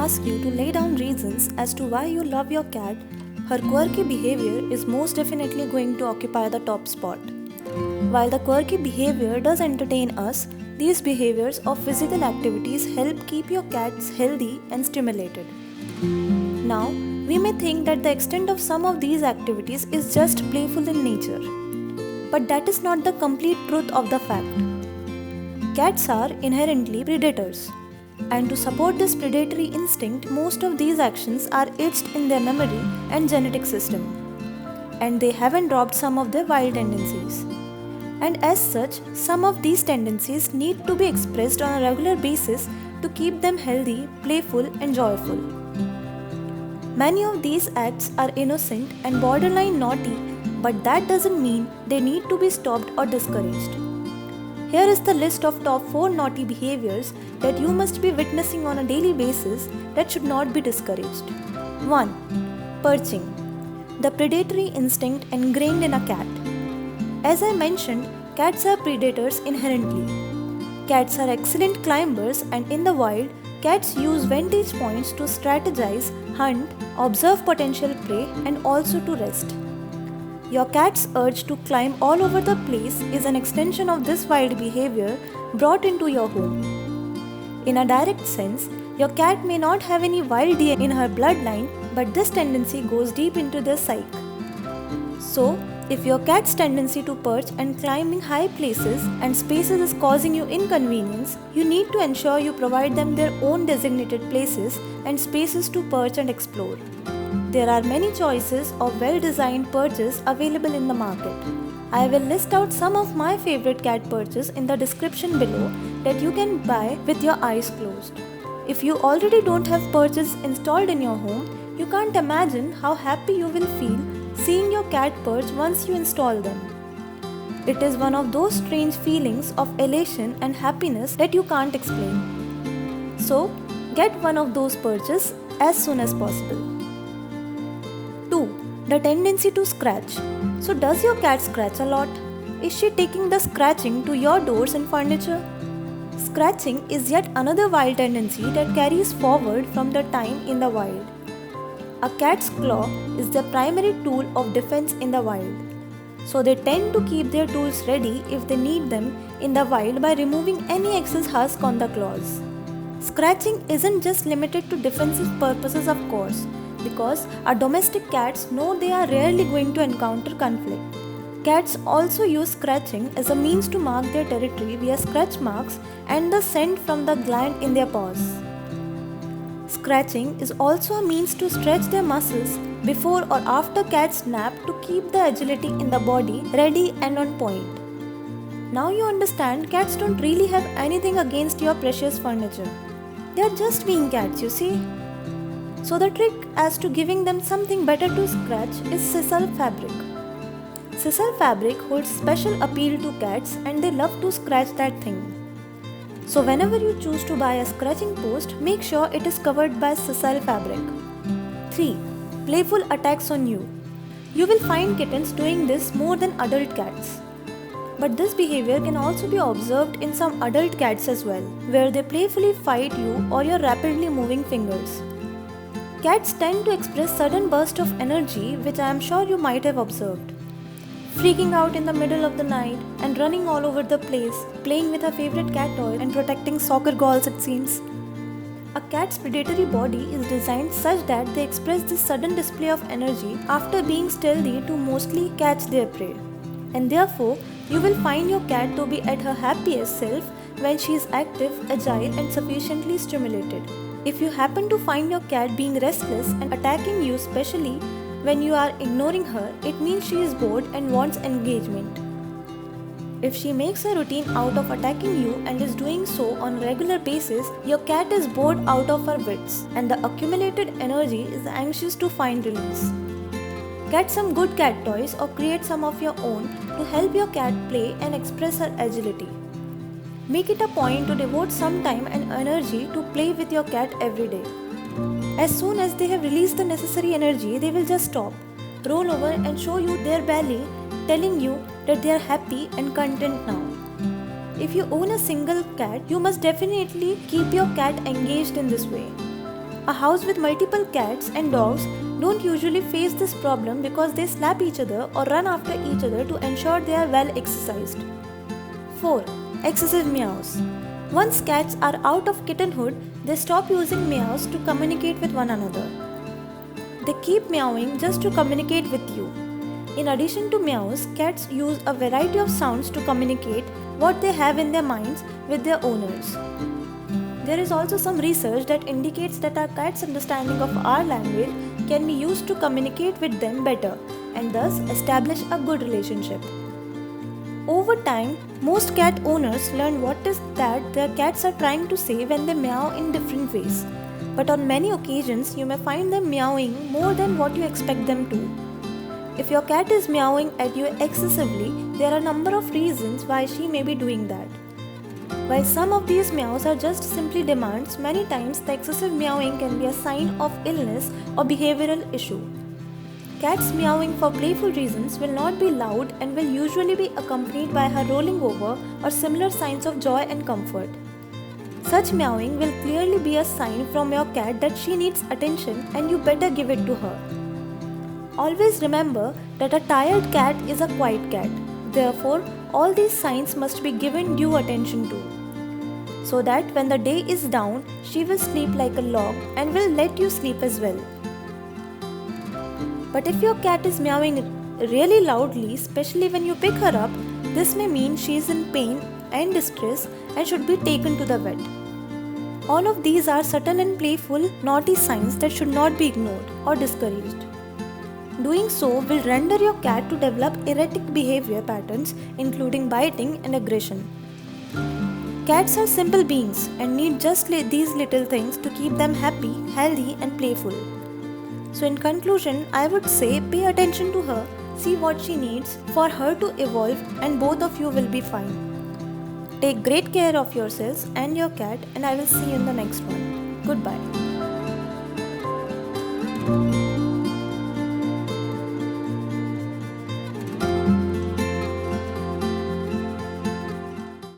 ask you to lay down reasons as to why you love your cat, her quirky behavior is most definitely going to occupy the top spot. While the quirky behavior does entertain us, these behaviors of physical activities help keep your cats healthy and stimulated. Now, we may think that the extent of some of these activities is just playful in nature. But that is not the complete truth of the fact. Cats are inherently predators. And to support this predatory instinct, most of these actions are etched in their memory and genetic system. And they haven't dropped some of their wild tendencies. And as such, some of these tendencies need to be expressed on a regular basis to keep them healthy, playful, and joyful. Many of these acts are innocent and borderline naughty, but that doesn't mean they need to be stopped or discouraged. Here is the list of top 4 naughty behaviors that you must be witnessing on a daily basis that should not be discouraged. 1. Perching. The predatory instinct ingrained in a cat. As I mentioned, cats are predators inherently. Cats are excellent climbers, and in the wild, cats use vantage points to strategize, hunt, observe potential prey, and also to rest. Your cat's urge to climb all over the place is an extension of this wild behavior brought into your home. In a direct sense, your cat may not have any wild deer in her bloodline, but this tendency goes deep into their psyche. So, if your cat's tendency to perch and climb in high places and spaces is causing you inconvenience, you need to ensure you provide them their own designated places and spaces to perch and explore. There are many choices of well-designed perches available in the market. I will list out some of my favorite cat perches in the description below that you can buy with your eyes closed. If you already don't have perches installed in your home, you can't imagine how happy you will feel seeing your cat perch once you install them. It is one of those strange feelings of elation and happiness that you can't explain. So, get one of those perches as soon as possible. 2. The tendency to scratch. So, does your cat scratch a lot? Is she taking the scratching to your doors and furniture? Scratching is yet another wild tendency that carries forward from the time in the wild. A cat's claw is their primary tool of defense in the wild. So they tend to keep their tools ready if they need them in the wild by removing any excess husk on the claws. Scratching isn't just limited to defensive purposes, of course, because our domestic cats know they are rarely going to encounter conflict. Cats also use scratching as a means to mark their territory via scratch marks and the scent from the gland in their paws. Scratching is also a means to stretch their muscles before or after cats nap to keep the agility in the body ready and on point. Now you understand cats don't really have anything against your precious furniture. They are just being cats, you see. So the trick as to giving them something better to scratch is sisal fabric. Sisal fabric holds special appeal to cats and they love to scratch that thing. So whenever you choose to buy a scratching post, make sure it is covered by sisal fabric. 3. Playful attacks on you. You will find kittens doing this more than adult cats. But this behavior can also be observed in some adult cats as well, where they playfully fight you or your rapidly moving fingers. Cats tend to express sudden bursts of energy, which I am sure you might have observed. Freaking out in the middle of the night and running all over the place, playing with her favorite cat toy and protecting soccer goals, it seems. A cat's predatory body is designed such that they express this sudden display of energy after being stealthy to mostly catch their prey. And therefore, you will find your cat to be at her happiest self when she is active, agile, and sufficiently stimulated. If you happen to find your cat being restless and attacking you, especially when you are ignoring her, it means she is bored and wants engagement. If she makes a routine out of attacking you and is doing so on a regular basis, your cat is bored out of her wits and the accumulated energy is anxious to find release. Get some good cat toys or create some of your own to help your cat play and express her agility. Make it a point to devote some time and energy to play with your cat every day. As soon as they have released the necessary energy, they will just stop, roll over and show you their belly, telling you that they are happy and content now. If you own a single cat, you must definitely keep your cat engaged in this way. A house with multiple cats and dogs don't usually face this problem because they slap each other or run after each other to ensure they are well exercised. 4. Excessive meows. Once cats are out of kittenhood, they stop using meows to communicate with one another. They keep meowing just to communicate with you. In addition to meows, cats use a variety of sounds to communicate what they have in their minds with their owners. There is also some research that indicates that our cat's understanding of our language can be used to communicate with them better and thus establish a good relationship. Over time, most cat owners learn what is that their cats are trying to say when they meow in different ways. But on many occasions, you may find them meowing more than what you expect them to. If your cat is meowing at you excessively, there are a number of reasons why she may be doing that. While some of these meows are just simply demands, many times the excessive meowing can be a sign of illness or behavioral issue. Cats meowing for playful reasons will not be loud and will usually be accompanied by her rolling over or similar signs of joy and comfort. Such meowing will clearly be a sign from your cat that she needs attention and you better give it to her. Always remember that a tired cat is a quiet cat. Therefore, all these signs must be given due attention to, so that when the day is down, she will sleep like a log and will let you sleep as well. But if your cat is meowing really loudly, especially when you pick her up, this may mean she is in pain and distress and should be taken to the vet. All of these are subtle and playful, naughty signs that should not be ignored or discouraged. Doing so will render your cat to develop erratic behavior patterns, including biting and aggression. Cats are simple beings and need just these little things to keep them happy, healthy, and playful. So, in conclusion, I would say pay attention to her, see what she needs for her to evolve, and both of you will be fine. Take great care of yourselves and your cat, and I will see you in the next one. Goodbye.